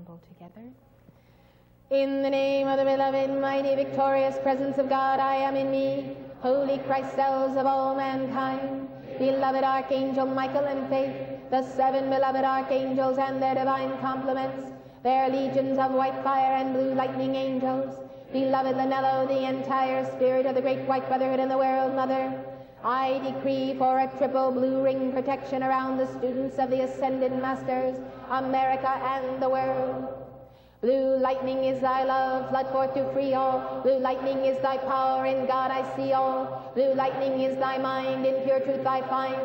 tremble together. In the name of the beloved, mighty, victorious presence of God, I am in me, holy Christ, cells of all mankind, beloved Archangel Michael and Faith, the 7 beloved archangels and their divine complements, their legions of white fire and blue lightning angels, beloved Lanello, the entire spirit of the great white brotherhood and the world mother, I decree for a triple blue ring protection around the students of the ascended masters, America and the world. Blue lightning is thy love, flood forth to free all. Blue lightning is thy power, in God I see all. Blue lightning is thy mind, in pure truth I find.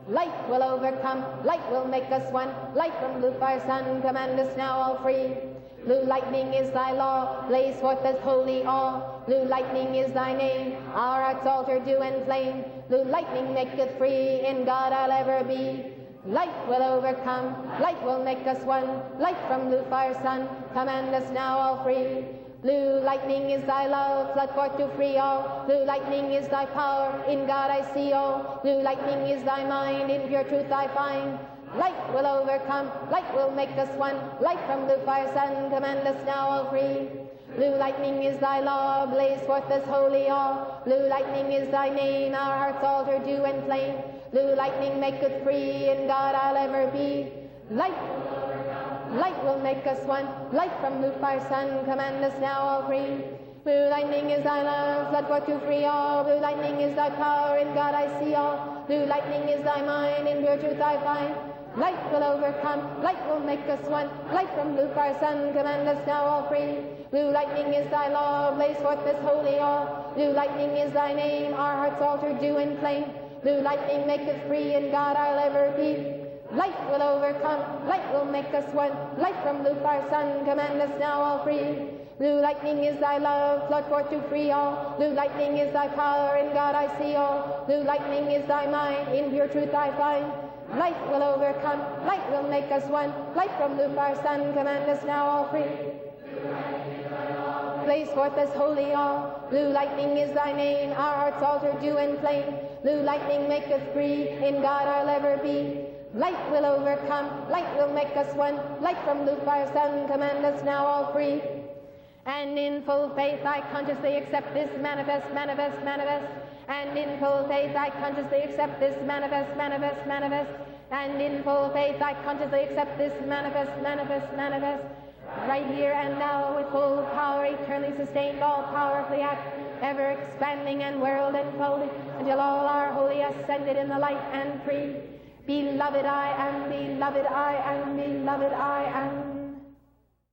Light will overcome, light will make us one. Light from blue fire sun, command us now all free. Blue lightning is thy law, blaze forth as holy awe. Blue lightning is thy name, our heart's altar dew and flame. Blue lightning maketh free, in God I'll ever be. Light will overcome, light will make us one. Light from blue fire sun, command us now all free. Blue lightning is thy love, flood forth to free all. Blue lightning is thy power, in God I see all. Blue lightning is thy mind, in pure truth I find. Light will overcome, light will make us one. Light from blue fire sun, command us now all free. Blue lightning is thy law, blaze forth as holy awe. Blue lightning is thy name, our heart's altar dew and flame. Blue lightning maketh free, in God I'll ever be. Light will make us one. Light from blue fire sun, command us now all free. Blue lightning is thy love, flood forth to free all. Blue lightning is thy power, in God I see all. Blue lightning is thy mind, in pure truth I find. Light will overcome, light will make us one. Light from blue fire sun, command us now all free. Blue lightning is thy law, blaze forth this holy awe. Blue lightning is thy name, our heart's altar dew and flame. Blue lightning maketh free, in God I'll ever be. Light will overcome, light will make us one. Light from blue fire sun, command us now all free. Blue lightning is thy love, flood forth to free all. Blue lightning is thy power, in God I see all. Blue lightning is thy mind, in pure truth I find. Light will overcome, light will make us one. Light from blue fire sun, command us now all free. Blaze forth as holy awe. Blue lightning is thy name, our heart's altar dew and flame. Blue lightning maketh free, in God I'll ever be. Light will overcome, light will make us one. Light from blue fire sun, command us now all free. And in full faith I consciously accept this manifest. And in full faith I consciously accept this manifest. And in full faith I consciously accept this manifest. Right here and now, with full power, eternally sustained, all powerfully act, ever expanding and world enfolding, until all are wholly ascended in the light and free. Beloved I am, beloved I am, beloved I am.